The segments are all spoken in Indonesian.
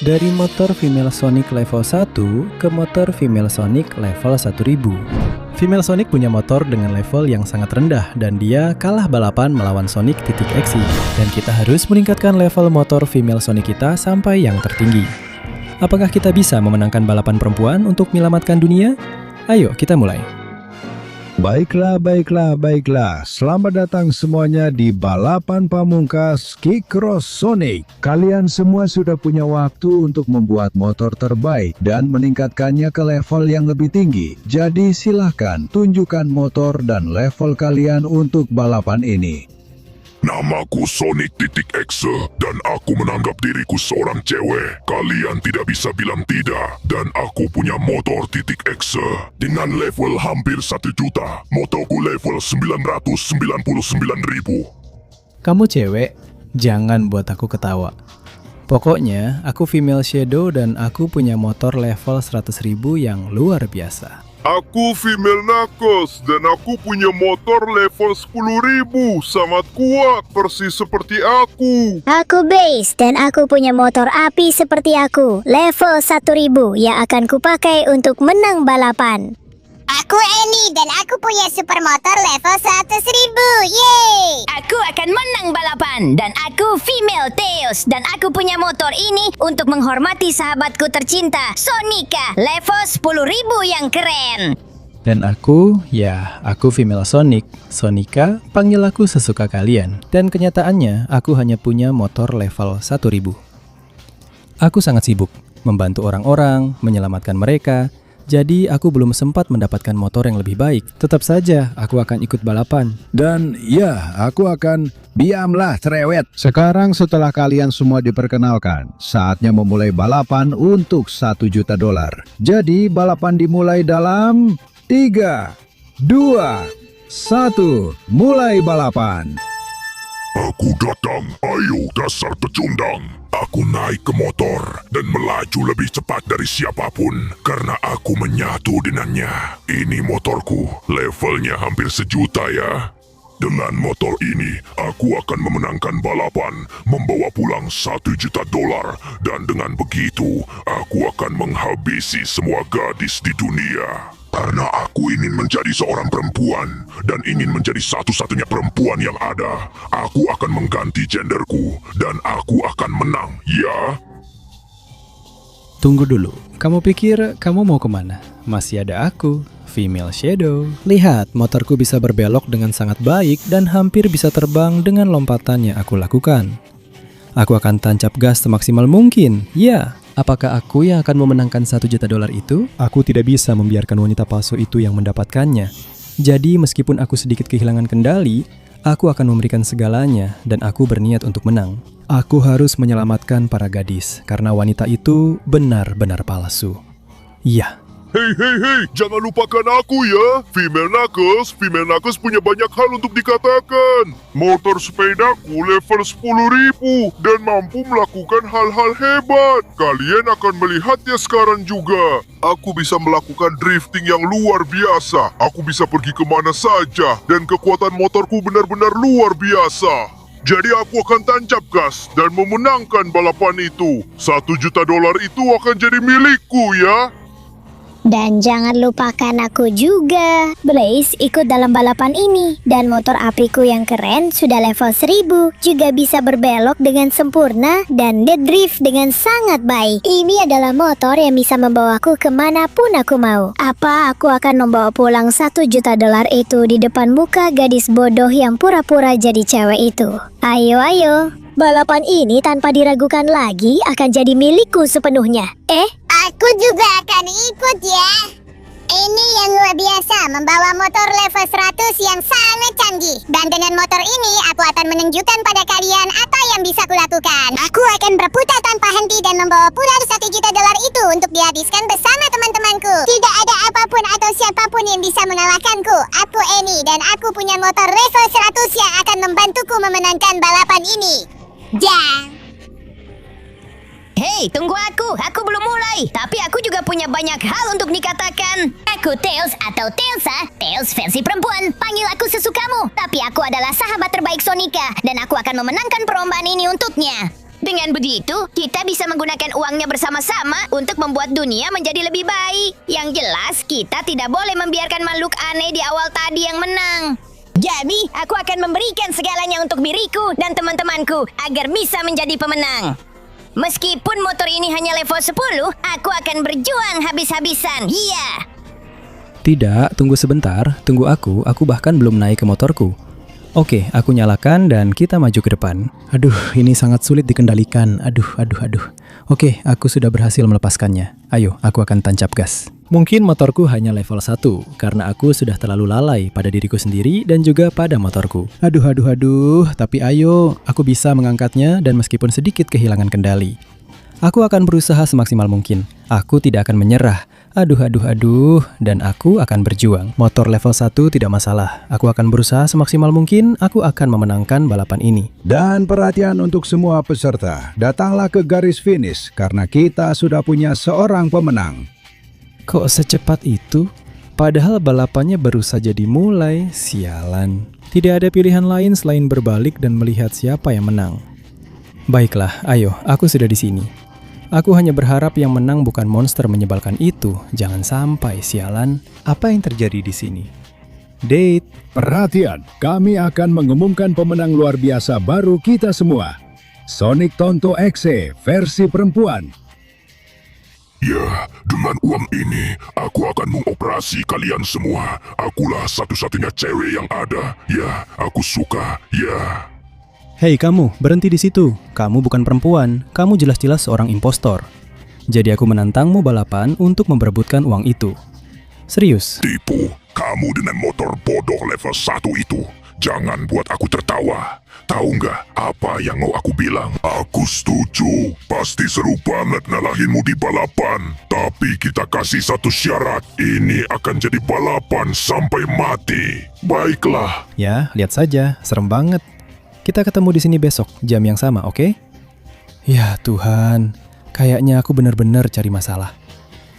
Dari motor Female Sonic level 1 ke motor Female Sonic level 1000. Female Sonic punya motor dengan level yang sangat rendah dan dia kalah balapan melawan Sonic .exe. Dan kita harus meningkatkan level motor Female Sonic kita sampai yang tertinggi. Apakah kita bisa memenangkan balapan perempuan untuk menyelamatkan dunia? Ayo kita mulai. Baiklah. Selamat datang semuanya di balapan pamungkas Kickross Sonic. Kalian semua sudah punya waktu untuk membuat motor terbaik dan meningkatkannya ke level yang lebih tinggi. Jadi silahkan tunjukkan motor dan level kalian untuk balapan ini. Namaku Sonic .exe dan aku menganggap diriku seorang cewek. Kalian tidak bisa bilang tidak. Dan aku punya motor .exe dengan level hampir 1 juta. Motorku level 999.000. Kamu cewek, jangan buat aku ketawa. Pokoknya, aku female shadow dan aku punya motor level 100.000 yang luar biasa. Aku female Knuckles dan aku punya motor level 10.000. Sangat kuat, persis seperti aku. Aku Base dan aku punya motor api seperti aku, level 1000 yang akan kupakai untuk menang balapan. Aku Annie dan aku punya super motor level 100.000. Yeay! Aku akan menang balapan dan aku female Tails dan aku punya motor ini untuk menghormati sahabatku tercinta Sonika level 10.000 yang keren. Dan aku female Sonic. Sonika, panggil aku sesuka kalian. Dan kenyataannya, aku hanya punya motor level 1000. Aku sangat sibuk membantu orang-orang, menyelamatkan mereka. Jadi aku belum sempat mendapatkan motor yang lebih baik. Tetap saja aku akan ikut balapan. Dan ya, aku akan diamlah cerewet. Sekarang setelah kalian semua diperkenalkan, saatnya memulai balapan untuk $1 juta. Jadi balapan dimulai dalam 3, 2, 1, mulai balapan. Aku datang, ayo dasar pecundang. Aku naik ke motor dan melaju lebih cepat dari siapapun karena aku menyatu dengannya. Ini motorku, levelnya hampir 1 juta ya. Dengan motor ini, aku akan memenangkan balapan, membawa pulang $1 juta. Dan dengan begitu, aku akan menghabisi semua gadis di dunia. Karena aku ingin menjadi seorang perempuan dan ingin menjadi satu-satunya perempuan yang ada. Aku akan mengganti genderku dan aku akan menang, ya? Tunggu dulu, kamu pikir kamu mau kemana? Masih ada aku, female shadow. Lihat, motorku bisa berbelok dengan sangat baik dan hampir bisa terbang dengan lompatan yang aku lakukan. Aku akan tancap gas semaksimal mungkin, ya. Apakah aku yang akan memenangkan $1 juta itu? Aku tidak bisa membiarkan wanita palsu itu yang mendapatkannya. Jadi meskipun aku sedikit kehilangan kendali, aku akan memberikan segalanya dan aku berniat untuk menang. Aku harus menyelamatkan para gadis karena wanita itu benar-benar palsu. Iya. Hei, jangan lupakan aku ya. Female Knuckles punya banyak hal untuk dikatakan. Motor sepedaku level 10.000 dan mampu melakukan hal-hal hebat. Kalian akan melihatnya sekarang juga. Aku bisa melakukan drifting yang luar biasa. Aku bisa pergi kemana saja dan kekuatan motorku benar-benar luar biasa. Jadi aku akan tancap gas dan memenangkan balapan itu. $1 juta itu akan jadi milikku ya. Dan jangan lupakan aku juga. Blaze ikut dalam balapan ini. Dan motor apiku yang keren sudah level 1000. Juga bisa berbelok dengan sempurna dan dead drift dengan sangat baik. Ini adalah motor yang bisa membawaku kemanapun aku mau. Apa aku akan membawa pulang $1 juta itu di depan muka gadis bodoh yang pura-pura jadi cewek itu? Ayo. Balapan ini tanpa diragukan lagi akan jadi milikku sepenuhnya. Aku juga akan ikut ya. Ini yang luar biasa, membawa motor level 100 yang sangat canggih. Dan dengan motor ini, aku akan menunjukkan pada kalian apa yang bisa kulakukan. Aku akan berputar tanpa henti dan membawa pulang $1 juta itu untuk dihabiskan bersama teman-temanku. Tidak ada apapun atau siapapun yang bisa mengalahkanku. Aku Annie dan aku punya motor level 100 yang akan membantuku memenangkan balapan ini. Hei, tunggu aku belum mulai. Tapi aku juga punya banyak hal untuk dikatakan. Aku Tails atau Tailsa, Tails versi perempuan. Panggil aku sesukamu. Tapi aku adalah sahabat terbaik Sonika dan aku akan memenangkan perlombaan ini untuknya. Dengan begitu, kita bisa menggunakan uangnya bersama-sama untuk membuat dunia menjadi lebih baik. Yang jelas, kita tidak boleh membiarkan makhluk aneh di awal tadi yang menang. Jadi, aku akan memberikan segalanya untuk diriku dan teman-temanku agar bisa menjadi pemenang. Meskipun motor ini hanya level 10, aku akan berjuang habis-habisan. Iya. Tidak, tunggu sebentar. Tunggu aku bahkan belum naik ke motorku. Oke, aku nyalakan dan kita maju ke depan. Aduh, ini sangat sulit dikendalikan. Aduh. Oke, aku sudah berhasil melepaskannya. Ayo, aku akan tancap gas. Mungkin motorku hanya level 1, karena aku sudah terlalu lalai pada diriku sendiri dan juga pada motorku. Aduh, tapi ayo, aku bisa mengangkatnya dan meskipun sedikit kehilangan kendali. Aku akan berusaha semaksimal mungkin. Aku tidak akan menyerah. Aduh, dan aku akan berjuang. Motor level 1 tidak masalah. Aku akan berusaha semaksimal mungkin. Aku akan memenangkan balapan ini. Dan perhatian untuk semua peserta, datanglah ke garis finish karena kita sudah punya seorang pemenang. Kok secepat itu? Padahal balapannya baru saja dimulai. Sialan. Tidak ada pilihan lain selain berbalik dan melihat siapa yang menang. Baiklah, ayo, aku sudah di sini. Aku hanya berharap yang menang bukan monster menyebalkan itu. Jangan sampai, sialan. Apa yang terjadi di sini? Date. Perhatian, kami akan mengumumkan pemenang luar biasa baru kita semua. Sonic Tonto XE versi perempuan. Ya, dengan uang ini, aku akan mengoperasi kalian semua. Akulah satu-satunya cewek yang ada. Ya, aku suka. Ya. Hei kamu, berhenti di situ. Kamu bukan perempuan. Kamu jelas-jelas seorang impostor. Jadi aku menantangmu balapan untuk memperebutkan uang itu. Serius. Tipu, kamu dengan motor bodoh level 1 itu. Jangan buat aku tertawa. Tahu nggak apa yang mau aku bilang? Aku setuju. Pasti seru banget ngalahinmu di balapan. Tapi kita kasih satu syarat. Ini akan jadi balapan sampai mati. Baiklah. Ya, lihat saja. Serem banget. Kita ketemu di sini besok, jam yang sama, oke? Ya Tuhan, kayaknya aku benar-benar cari masalah.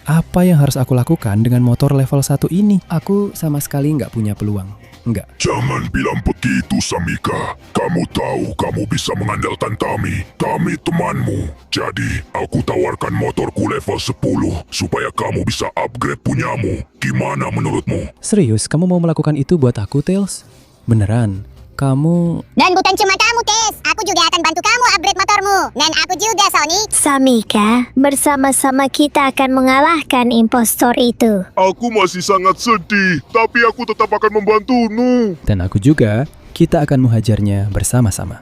Apa yang harus aku lakukan dengan motor level 1 ini? Aku sama sekali nggak punya peluang. Nggak. Jangan bilang begitu, Samika. Kamu tahu kamu bisa mengandalkan kami. Kami temanmu. Jadi, aku tawarkan motorku level 10 supaya kamu bisa upgrade punyamu. Gimana menurutmu? Serius, kamu mau melakukan itu buat aku, Tails? Beneran? Kamu... Dan bukan cuma kamu, Tes. Aku juga akan bantu kamu upgrade motormu. Dan aku juga, Sonic. Samika, bersama-sama kita akan mengalahkan impostor itu. Aku masih sangat sedih, tapi aku tetap akan membantumu. Dan aku juga, kita akan menghajarnya bersama-sama.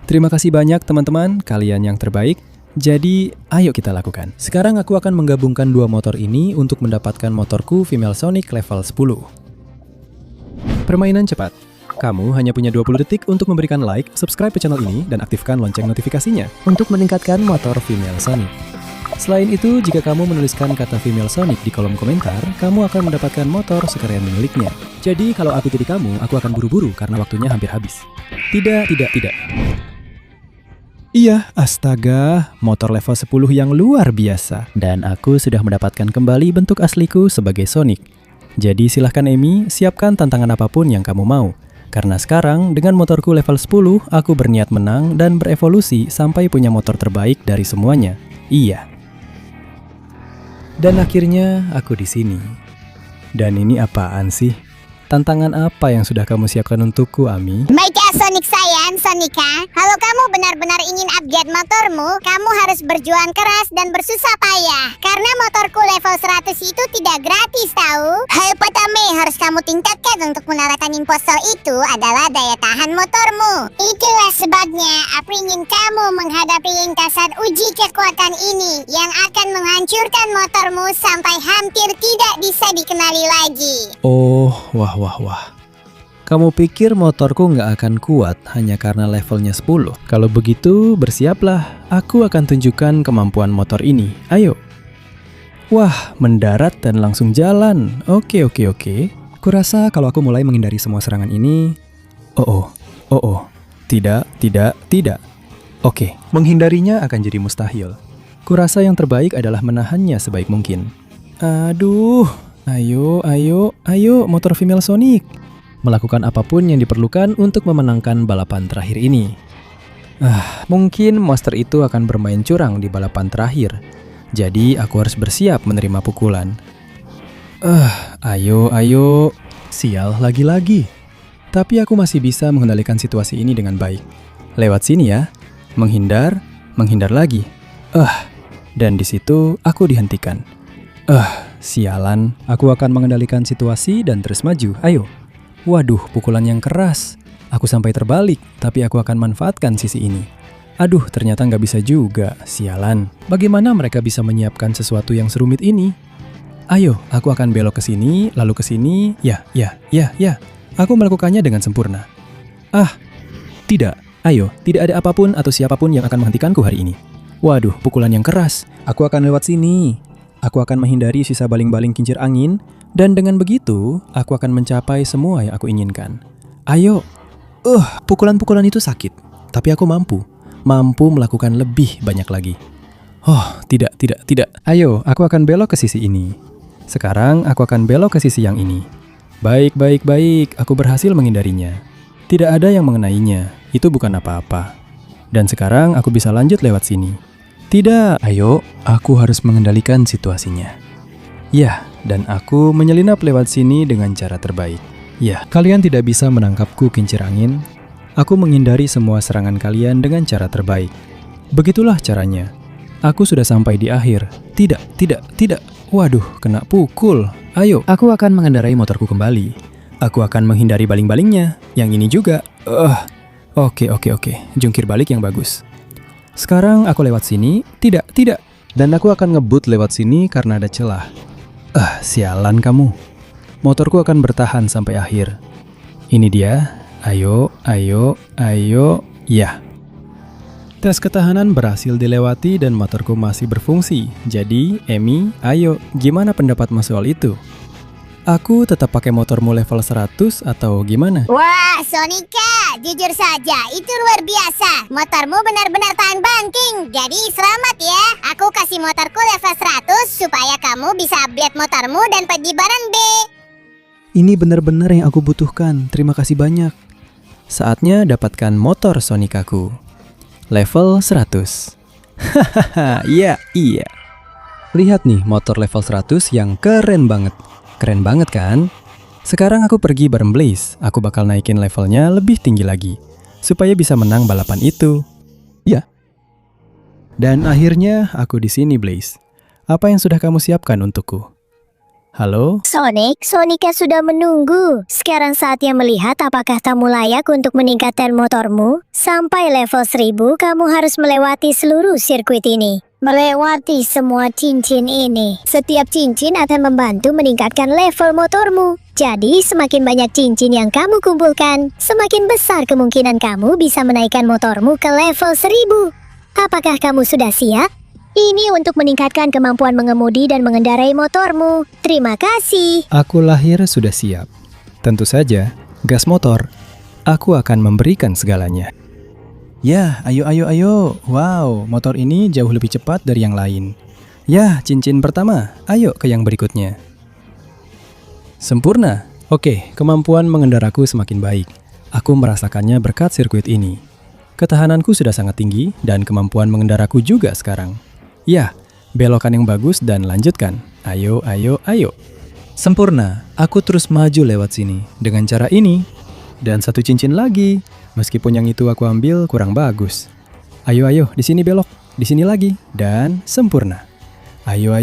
Terima kasih banyak teman-teman, kalian yang terbaik. Jadi, ayo kita lakukan. Sekarang aku akan menggabungkan dua motor ini untuk mendapatkan motorku Female Sonic level 10. Permainan cepat. Kamu hanya punya 20 detik untuk memberikan like, subscribe ke channel ini, dan aktifkan lonceng notifikasinya untuk meningkatkan motor Female Sonic. Selain itu, jika kamu menuliskan kata Female Sonic di kolom komentar, kamu akan mendapatkan motor sekeren miliknya. Jadi, kalau aku jadi kamu, aku akan buru-buru karena waktunya hampir habis. Tidak. Iya, astaga, motor level 10 yang luar biasa. Dan aku sudah mendapatkan kembali bentuk asliku sebagai Sonic. Jadi silahkan Amy, siapkan tantangan apapun yang kamu mau. Karena sekarang, dengan motorku level 10, aku berniat menang dan berevolusi sampai punya motor terbaik dari semuanya. Iya. Dan akhirnya, aku di sini. Dan ini apaan sih? Tantangan apa yang sudah kamu siapkan untukku, Ami? Baiklah, Sonic sayang, Sonika. Kalau kamu benar-benar ingin upgrade motormu, kamu harus berjuang keras dan bersusah payah. Karena motorku level 100 itu tidak gratis, tahu? Hal pertama yang harus kamu tingkatkan untuk mengalahkan impostor itu adalah daya tahan motormu. Itulah sebabnya aku ingin kamu menghadapi lintasan uji kekuatan ini yang akan menghancurkan motormu sampai hampir tidak bisa dikenali lagi. Oh, wah. Kamu pikir motorku nggak akan kuat hanya karena levelnya 10? Kalau begitu, bersiaplah. Aku akan tunjukkan kemampuan motor ini. Ayo. Wah, mendarat dan langsung jalan. Oke. Kurasa kalau aku mulai menghindari semua serangan ini... Oh. Tidak. Oke, menghindarinya akan jadi mustahil. Kurasa yang terbaik adalah menahannya sebaik mungkin. Aduh. Ayo, motor Female Sonic. Melakukan apapun yang diperlukan untuk memenangkan balapan terakhir ini. Mungkin monster itu akan bermain curang di balapan terakhir. Jadi aku harus bersiap menerima pukulan. Ayo. Sial lagi-lagi. Tapi aku masih bisa mengendalikan situasi ini dengan baik. Lewat sini ya. Menghindar lagi. Dan di situ aku dihentikan. Sialan. Aku akan mengendalikan situasi dan terus maju. Ayo. Waduh, pukulan yang keras. Aku sampai terbalik, tapi aku akan manfaatkan sisi ini. Aduh, ternyata nggak bisa juga. Sialan. Bagaimana mereka bisa menyiapkan sesuatu yang serumit ini? Ayo, aku akan belok ke sini, lalu ke sini. Ya. Aku melakukannya dengan sempurna. Tidak. Ayo, tidak ada apapun atau siapapun yang akan menghentikanku hari ini. Waduh, pukulan yang keras. Aku akan lewat sini. Aku akan menghindari sisa baling-baling kincir angin, dan dengan begitu, aku akan mencapai semua yang aku inginkan. Ayo. Pukulan-pukulan itu sakit, tapi aku mampu melakukan lebih banyak lagi. Tidak. Ayo, aku akan belok ke sisi ini. Sekarang aku akan belok ke sisi yang ini. Baik. Aku berhasil menghindarinya. Tidak ada yang mengenainya. Itu bukan apa-apa. Dan sekarang aku bisa lanjut lewat sini. Tidak. Ayo, aku harus mengendalikan situasinya. Ya, dan aku menyelinap lewat sini dengan cara terbaik. Ya, kalian tidak bisa menangkapku kincir angin. Aku menghindari semua serangan kalian dengan cara terbaik. Begitulah caranya. Aku sudah sampai di akhir. Tidak. Waduh, kena pukul. Ayo, aku akan mengendarai motorku kembali. Aku akan menghindari baling-balingnya. Yang ini juga. Oke. Jungkir balik yang bagus. Sekarang aku lewat sini. Tidak. Dan aku akan ngebut lewat sini karena ada celah. Sialan kamu. Motorku akan bertahan sampai akhir. Ini dia. Ayo. Ya. Tes ketahanan berhasil dilewati dan motorku masih berfungsi. Jadi, Emi, ayo, gimana pendapatmu soal itu? Aku tetap pakai motormu level 100 atau gimana? Wah, Sonika, jujur saja, itu luar biasa. Motormu benar-benar tahan banting. Jadi selamat ya. Aku kasih motorku level 100 supaya kamu bisa upgrade motormu dan pergi bareng B. Ini benar-benar yang aku butuhkan. Terima kasih banyak. Saatnya dapatkan motor Sonikaku. Level 100. Iya. Lihat nih motor level 100 yang keren banget. Keren banget kan? Sekarang aku pergi bareng Blaze. Aku bakal naikin levelnya lebih tinggi lagi supaya bisa menang balapan itu. Ya. Dan akhirnya aku di sini, Blaze. Apa yang sudah kamu siapkan untukku? Halo? Sonika sudah menunggu. Sekarang saatnya melihat apakah kamu layak untuk meningkatkan motormu. Sampai level 1000, kamu harus melewati seluruh sirkuit ini. Melewati semua cincin ini. Setiap cincin akan membantu meningkatkan level motormu. Jadi, semakin banyak cincin yang kamu kumpulkan, semakin besar kemungkinan kamu bisa menaikkan motormu ke level 1000. Apakah kamu sudah siap? Ini untuk meningkatkan kemampuan mengemudi dan mengendarai motormu. Terima kasih. Aku lahir sudah siap. Tentu saja, gas motor. Aku akan memberikan segalanya. Ya, ayo. Wow, motor ini jauh lebih cepat dari yang lain. Ya, cincin pertama. Ayo ke yang berikutnya. Sempurna. Oke, kemampuan mengendaraku semakin baik. Aku merasakannya berkat sirkuit ini. Ketahananku sudah sangat tinggi dan kemampuan mengendaraku juga sekarang. Ya, belokan yang bagus dan lanjutkan. Ayo. Sempurna. Aku terus maju lewat sini dengan cara ini. Dan satu cincin lagi. Meskipun yang itu aku ambil kurang bagus. Ayo, di sini belok. Di sini lagi. Dan sempurna. Ayo.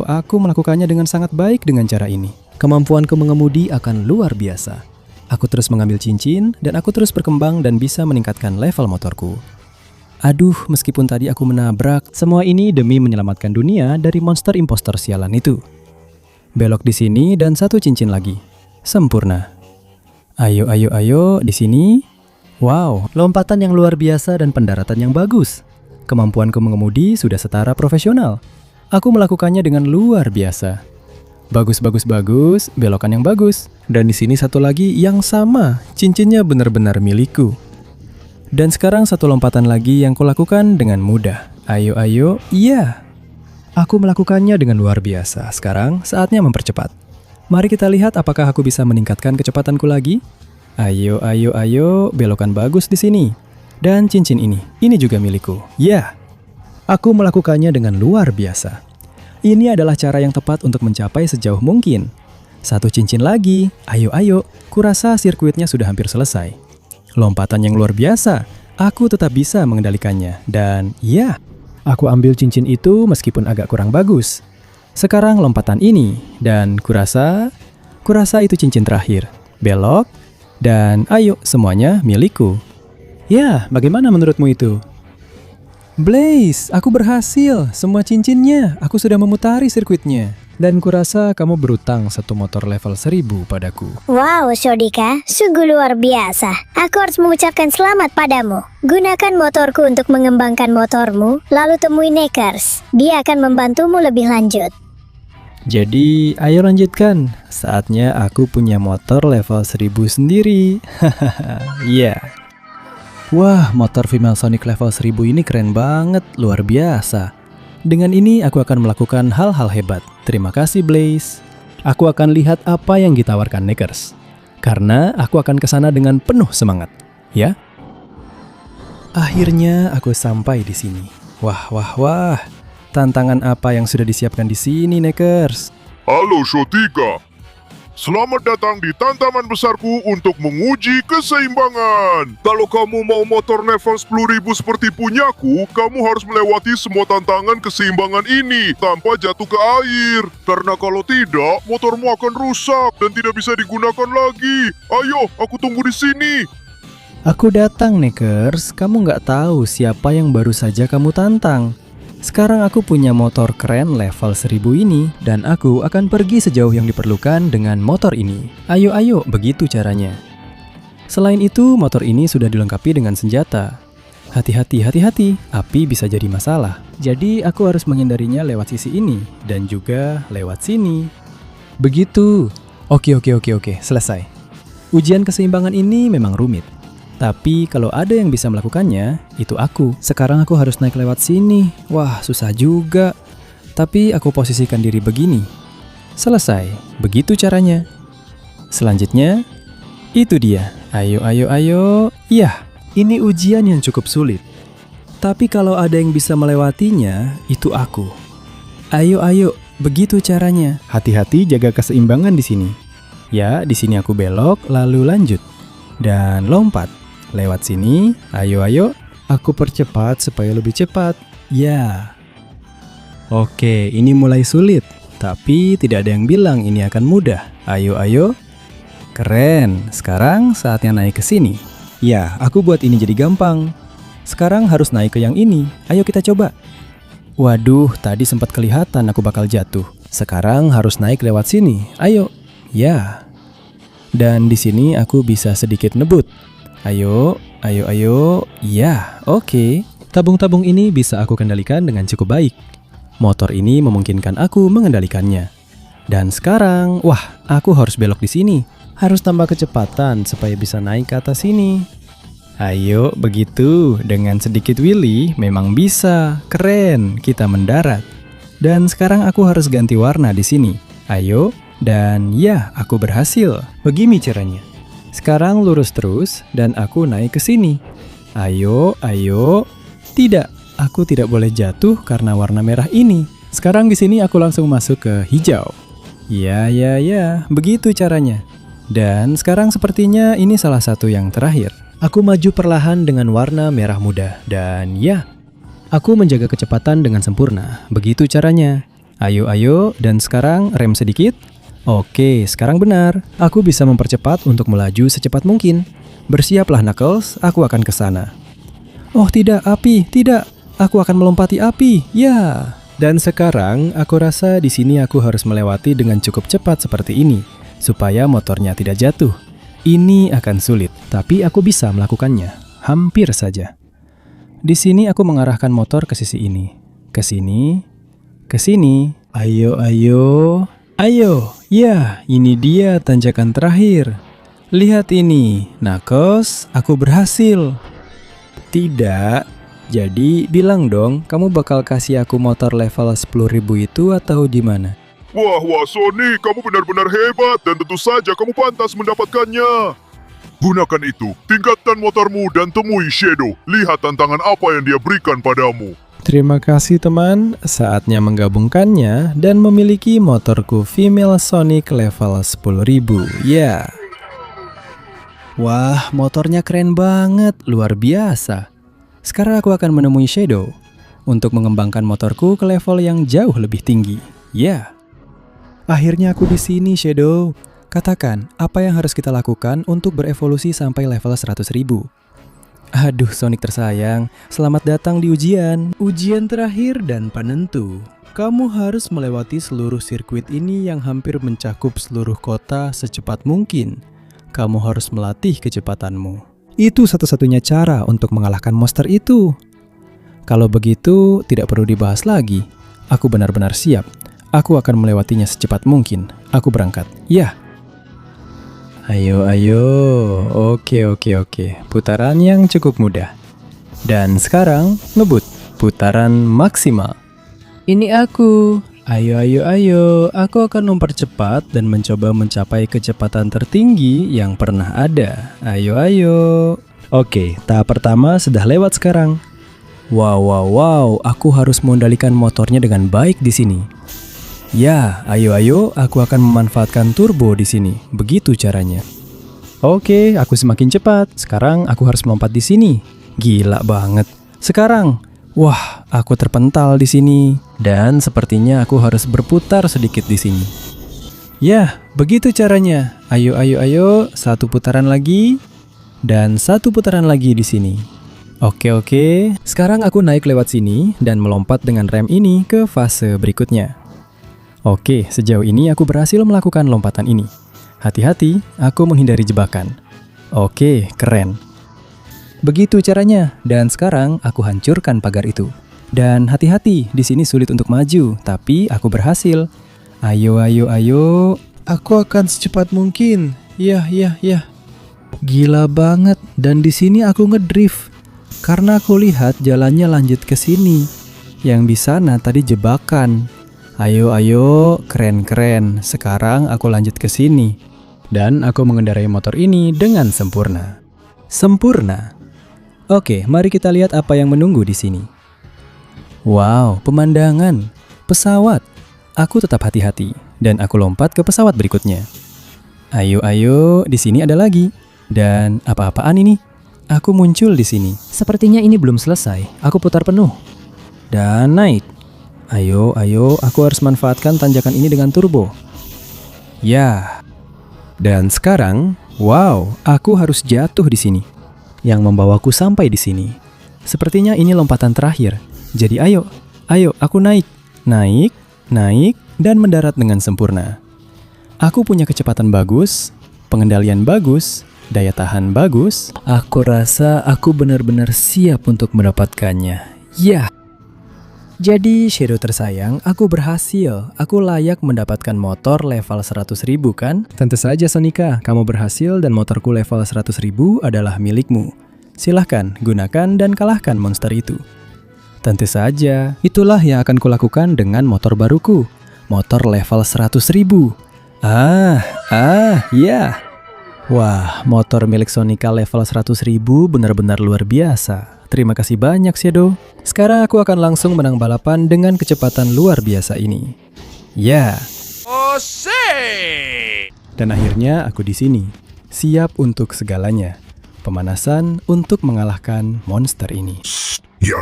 Aku melakukannya dengan sangat baik dengan cara ini. Kemampuanku mengemudi akan luar biasa. Aku terus mengambil cincin dan aku terus berkembang dan bisa meningkatkan level motorku. Aduh, meskipun tadi aku menabrak, semua ini demi menyelamatkan dunia dari monster impostor sialan itu. Belok di sini dan satu cincin lagi. Sempurna. Ayo, di sini. Wow, lompatan yang luar biasa dan pendaratan yang bagus. Kemampuanku mengemudi sudah setara profesional. Aku melakukannya dengan luar biasa. Bagus, belokan yang bagus. Dan di sini satu lagi yang sama, cincinnya benar-benar milikku. Dan sekarang satu lompatan lagi yang kulakukan dengan mudah. Ayo, iya. Aku melakukannya dengan luar biasa. Sekarang saatnya mempercepat. Mari kita lihat apakah aku bisa meningkatkan kecepatanku lagi. Ayo, belokan bagus di sini. Dan cincin ini juga milikku. Ya, aku melakukannya dengan luar biasa. Ini adalah cara yang tepat untuk mencapai sejauh mungkin. Satu cincin lagi, ayo, kurasa sirkuitnya sudah hampir selesai. Lompatan yang luar biasa, aku tetap bisa mengendalikannya. Dan ya, aku ambil cincin itu meskipun agak kurang bagus. Sekarang lompatan ini, dan kurasa itu cincin terakhir. Belok, dan ayo, semuanya milikku. Ya, bagaimana menurutmu itu? Blaze, aku berhasil. Semua cincinnya, aku sudah memutari sirkuitnya. Dan kurasa kamu berutang satu motor level 1000 padaku. Wow, Shodika, sungguh luar biasa. Aku harus mengucapkan selamat padamu. Gunakan motorku untuk mengembangkan motormu, lalu temui Nekers. Dia akan membantumu lebih lanjut. Jadi, ayo lanjutkan. Saatnya aku punya motor level 1000 sendiri. Hahaha, iya. Wah, motor female Sonic level 1000 ini keren banget, luar biasa. Dengan ini aku akan melakukan hal-hal hebat. Terima kasih Blaze. Aku akan lihat apa yang ditawarkan Nekers. Karena aku akan kesana dengan penuh semangat, ya. Akhirnya aku sampai di sini. Wah. Tantangan apa yang sudah disiapkan di sini, Nekers? Halo Shotika. Selamat datang di tantangan besarku untuk menguji keseimbangan. Kalau kamu mau motor level 10.000 seperti punyaku, kamu harus melewati semua tantangan keseimbangan ini tanpa jatuh ke air. Karena kalau tidak, motormu akan rusak dan tidak bisa digunakan lagi. Ayo, aku tunggu di sini. Aku datang, Nekers. Kamu nggak tahu siapa yang baru saja kamu tantang. Sekarang aku punya motor keren level 1000 ini, dan aku akan pergi sejauh yang diperlukan dengan motor ini. Ayo, begitu caranya. Selain itu, motor ini sudah dilengkapi dengan senjata. Hati-hati, api bisa jadi masalah. Jadi aku harus menghindarinya lewat sisi ini, dan juga lewat sini. Begitu. Oke, selesai. Ujian keseimbangan ini memang rumit. Tapi kalau ada yang bisa melakukannya, itu aku. Sekarang aku harus naik lewat sini. Wah, susah juga. Tapi aku posisikan diri begini. Selesai. Begitu caranya. Selanjutnya, itu dia. Ayo. Yah, ini ujian yang cukup sulit. Tapi kalau ada yang bisa melewatinya, itu aku. Ayo. Begitu caranya. Hati-hati jaga keseimbangan di sini. Ya, di sini aku belok, lalu lanjut. Dan lompat. Lewat sini, ayo, aku percepat supaya lebih cepat. Ya. Oke, ini mulai sulit. Tapi tidak ada yang bilang ini akan mudah. Ayo. Keren, sekarang saatnya naik ke sini. Ya, aku buat ini jadi gampang. Sekarang harus naik ke yang ini. Ayo kita coba. Waduh, tadi sempat kelihatan aku bakal jatuh. Sekarang harus naik lewat sini. Ayo. Ya. Dan di sini aku bisa sedikit ngebut. Ayo. Ya, oke. Tabung-tabung ini bisa aku kendalikan dengan cukup baik. Motor ini memungkinkan aku mengendalikannya. Dan sekarang, wah, aku harus belok di sini. Harus tambah kecepatan supaya bisa naik ke atas sini. Ayo, begitu. Dengan sedikit wheelie memang bisa. Keren, kita mendarat. Dan sekarang aku harus ganti warna di sini. Ayo, dan ya, aku berhasil. Begini caranya. Sekarang lurus terus dan aku naik ke sini. Ayo. Tidak, aku tidak boleh jatuh karena warna merah ini. Sekarang di sini aku langsung masuk ke hijau. Ya, begitu caranya. Dan sekarang sepertinya ini salah satu yang terakhir. Aku maju perlahan dengan warna merah muda. Dan ya, aku menjaga kecepatan dengan sempurna. Begitu caranya. Ayo, dan sekarang rem sedikit. Oke, sekarang benar. Aku bisa mempercepat untuk melaju secepat mungkin. Bersiaplah Knuckles, aku akan ke sana. Oh tidak, api, tidak. Aku akan melompati api. Ya. Dan sekarang aku rasa di sini aku harus melewati dengan cukup cepat seperti ini supaya motornya tidak jatuh. Ini akan sulit, tapi aku bisa melakukannya. Hampir saja. Di sini aku mengarahkan motor ke sisi ini. Ke sini. Ke sini. Ayo, ya, ini dia tanjakan terakhir. Lihat ini, Knuckles, aku berhasil. Tidak, jadi bilang dong, kamu bakal kasih aku motor level 10.000 itu atau gimana? Wah, Sonic, kamu benar-benar hebat dan tentu saja kamu pantas mendapatkannya. Gunakan itu, tingkatkan motormu dan temui Shadow. Lihat tantangan apa yang dia berikan padamu. Terima kasih teman, saatnya menggabungkannya dan memiliki motorku Female Sonic level 10.000. Ya. Wah, motornya keren banget, luar biasa. Sekarang aku akan menemui Shadow untuk mengembangkan motorku ke level yang jauh lebih tinggi. Ya. Akhirnya aku di sini, Shadow. Katakan, apa yang harus kita lakukan untuk berevolusi sampai level 100.000? Aduh, Sonic tersayang, selamat datang di ujian. Ujian terakhir dan penentu. Kamu harus melewati seluruh sirkuit ini yang hampir mencakup seluruh kota secepat mungkin. Kamu harus melatih kecepatanmu. Itu satu-satunya cara untuk mengalahkan monster itu. Kalau begitu, tidak perlu dibahas lagi. Aku benar-benar siap. Aku akan melewatinya secepat mungkin. Aku berangkat. Ya. Ayo. Oke. Putaran yang cukup mudah. Dan sekarang, ngebut. Putaran maksimal. Ini aku. Ayo. Aku akan mempercepat dan mencoba mencapai kecepatan tertinggi yang pernah ada. Ayo. Oke, tahap pertama sudah lewat sekarang. Wow. Aku harus mengendalikan motornya dengan baik di sini. Ya, ayo, aku akan memanfaatkan turbo di sini. Begitu caranya. Oke, aku semakin cepat. Sekarang aku harus melompat di sini. Gila banget. Sekarang, wah, aku terpental di sini. Dan sepertinya aku harus berputar sedikit di sini. Ya, begitu caranya. Ayo. Satu putaran lagi. Dan satu putaran lagi di sini. Oke. Sekarang aku naik lewat sini dan melompat dengan rem ini ke fase berikutnya. Oke, sejauh ini aku berhasil melakukan lompatan ini. Hati-hati, aku menghindari jebakan. Oke, keren. Begitu caranya, dan sekarang aku hancurkan pagar itu. Dan hati-hati, di sini sulit untuk maju, tapi aku berhasil. Ayo. Aku akan secepat mungkin. Ya. Gila banget, dan di sini aku ngedrift. Karena aku lihat jalannya lanjut ke sini. Yang di sana tadi jebakan. Ayo, keren. Sekarang aku lanjut ke sini. Dan aku mengendarai motor ini dengan sempurna. Oke, mari kita lihat apa yang menunggu di sini. Wow, pemandangan, pesawat. Aku tetap hati-hati dan aku lompat ke pesawat berikutnya. Ayo, di sini ada lagi. Dan apa-apaan ini? Aku muncul di sini. Sepertinya ini belum selesai. Aku putar penuh. Dan naik. Ayo, aku harus manfaatkan tanjakan ini dengan turbo. Ya. Dan sekarang, wow, aku harus jatuh di sini. Yang membawaku sampai di sini. Sepertinya ini lompatan terakhir. Jadi ayo, aku naik, dan mendarat dengan sempurna. Aku punya kecepatan bagus, pengendalian bagus, daya tahan bagus. Aku rasa aku benar-benar siap untuk mendapatkannya. Ya. Jadi, Shadow tersayang, aku berhasil. Aku layak mendapatkan motor level 100.000 kan? Tentu saja, Sonika. Kamu berhasil dan motorku level 100.000 adalah milikmu. Silahkan, gunakan dan kalahkan monster itu. Tentu saja, itulah yang akan kulakukan dengan motor baruku. Motor level 100.000. Ya. Wah, motor milik Sonika level 100.000 benar-benar luar biasa. Terima kasih banyak, Shadow. Sekarang aku akan langsung menang balapan dengan kecepatan luar biasa ini. Ya. Dan akhirnya aku di sini, siap untuk segalanya. Pemanasan untuk mengalahkan monster ini. Ya,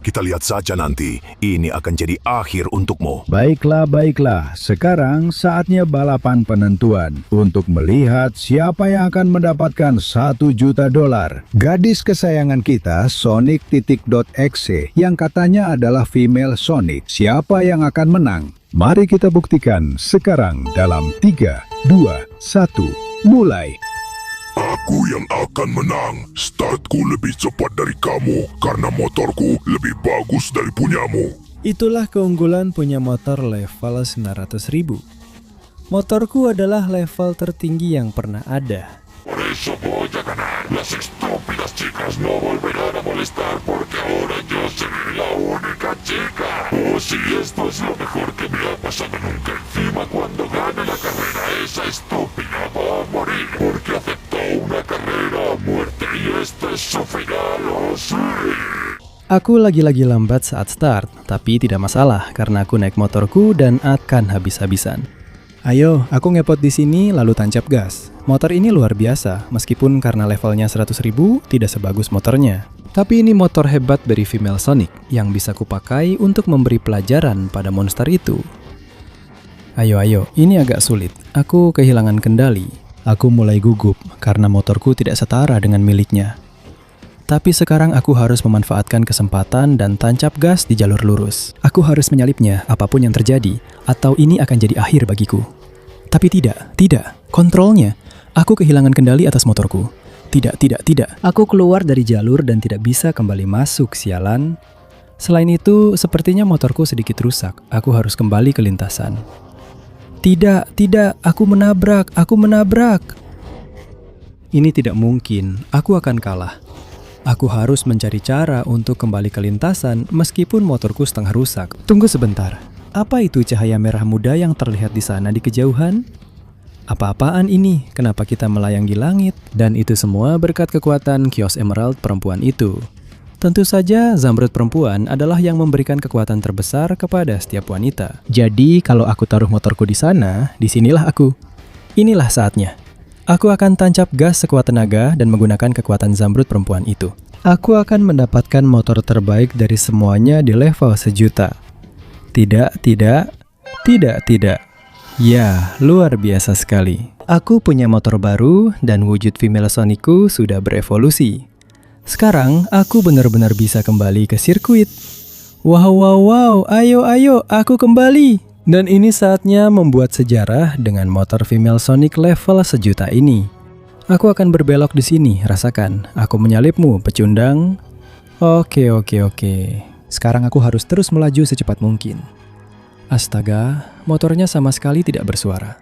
kita lihat saja nanti. Ini akan jadi akhir untukmu. Baiklah. Sekarang saatnya balapan penentuan untuk melihat siapa yang akan mendapatkan $1 juta. Gadis kesayangan kita, Sonic.exe, yang katanya adalah female Sonic. Siapa yang akan menang? Mari kita buktikan sekarang dalam 3, 2, 1, mulai. Aku yang akan menang. Startku lebih cepat dari kamu karena motorku lebih bagus dari punyamu. Itulah keunggulan punya motor level 900.000. Motorku adalah level tertinggi yang pernah ada. Por eso voy a ganar. Las estúpidas chicas no volverán a molestar porque ahora yo seré la única chica. Oh, sí, esto es lo mejor que me ha pasado nunca. Encima, cuando gane la carrera, esa estúpida va a morir porque aceptó una carrera Aku lagi-lagi lambat saat start, tapi tidak masalah karena aku naik motorku dan akan habis-habisan. Ayo, aku ngepot di sini lalu tancap gas. Motor ini luar biasa, meskipun karena levelnya 100.000 tidak sebagus motornya. Tapi ini motor hebat dari Female Sonic yang bisa kupakai untuk memberi pelajaran pada monster itu. Ayo, ini agak sulit. Aku kehilangan kendali. Aku mulai gugup karena motorku tidak setara dengan miliknya. Tapi sekarang aku harus memanfaatkan kesempatan dan tancap gas di jalur lurus. Aku harus menyalipnya apapun yang terjadi, atau ini akan jadi akhir bagiku. Tapi tidak. Kontrolnya. Aku kehilangan kendali atas motorku. Tidak. Aku keluar dari jalur dan tidak bisa kembali masuk, sialan. Selain itu, sepertinya motorku sedikit rusak. Aku harus kembali ke lintasan. Tidak, aku menabrak. Ini tidak mungkin, aku akan kalah. Aku harus mencari cara untuk kembali ke lintasan meskipun motorku setengah rusak. Tunggu sebentar, apa itu cahaya merah muda yang terlihat di sana di kejauhan? Apa-apaan ini? Kenapa kita melayang di langit? Dan itu semua berkat kekuatan Kios Emerald perempuan itu. Tentu saja Zamrud perempuan adalah yang memberikan kekuatan terbesar kepada setiap wanita. Jadi kalau aku taruh motorku di sana, disinilah aku. Inilah saatnya. Aku akan tancap gas sekuat tenaga dan menggunakan kekuatan Zamrud perempuan itu. Aku akan mendapatkan motor terbaik dari semuanya di level 1 juta. Tidak. Ya, luar biasa sekali. Aku punya motor baru dan wujud Female Sonicku sudah berevolusi. Sekarang aku benar-benar bisa kembali ke sirkuit. Wow, ayo, aku kembali. Dan ini saatnya membuat sejarah dengan motor Female Sonic level 1 juta ini. Aku akan berbelok di sini, rasakan. Aku menyalipmu, pecundang. Oke. Sekarang aku harus terus melaju secepat mungkin. Astaga, motornya sama sekali tidak bersuara.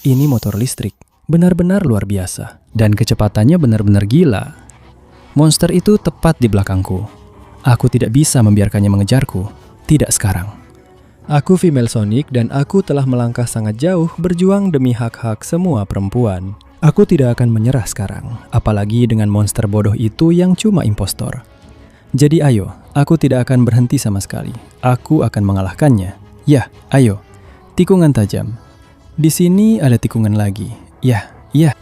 Ini motor listrik, benar-benar luar biasa. Dan kecepatannya benar-benar gila. Monster itu tepat di belakangku. Aku tidak bisa membiarkannya mengejarku. Tidak sekarang. Aku Female Sonic dan aku telah melangkah sangat jauh berjuang demi hak-hak semua perempuan. Aku tidak akan menyerah sekarang, apalagi dengan monster bodoh itu yang cuma impostor. Jadi ayo, aku tidak akan berhenti sama sekali. Aku akan mengalahkannya. Yah, ayo. Tikungan tajam. Di sini ada tikungan lagi. Yah.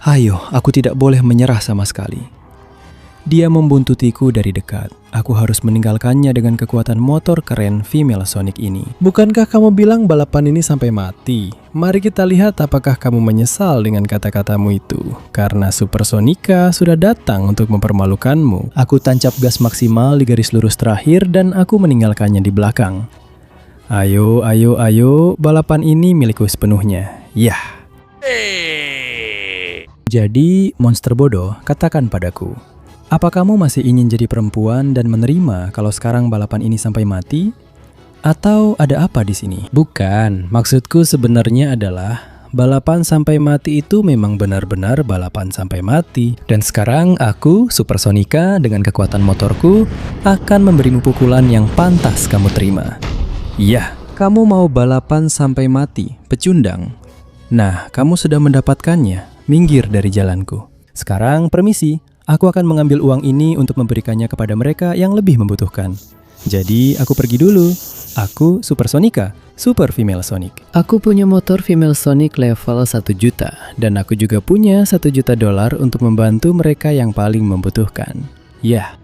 Ayo, aku tidak boleh menyerah sama sekali. Dia membuntutiku dari dekat. Aku harus meninggalkannya dengan kekuatan motor keren Female Sonic ini. Bukankah kamu bilang balapan ini sampai mati? Mari kita lihat apakah kamu menyesal dengan kata-katamu itu. Karena Super Sonica sudah datang untuk mempermalukanmu. Aku tancap gas maksimal di garis lurus terakhir dan aku meninggalkannya di belakang. Ayo, balapan ini milikku sepenuhnya. Yah. Jadi, monster bodoh, katakan padaku. Apa kamu masih ingin jadi perempuan dan menerima kalau sekarang balapan ini sampai mati? Atau ada apa di sini? Bukan, maksudku sebenarnya adalah balapan sampai mati itu memang benar-benar balapan sampai mati. Dan sekarang aku, Super Sonica, dengan kekuatan motorku, akan memberimu pukulan yang pantas kamu terima. Yah, kamu mau balapan sampai mati, pecundang. Nah, kamu sudah mendapatkannya, minggir dari jalanku. Sekarang permisi. Aku akan mengambil uang ini untuk memberikannya kepada mereka yang lebih membutuhkan. Jadi, aku pergi dulu. Aku Super Sonica, Super Female Sonic. Aku punya motor Female Sonic level 1 juta. Dan aku juga punya $1 juta untuk membantu mereka yang paling membutuhkan. Yah.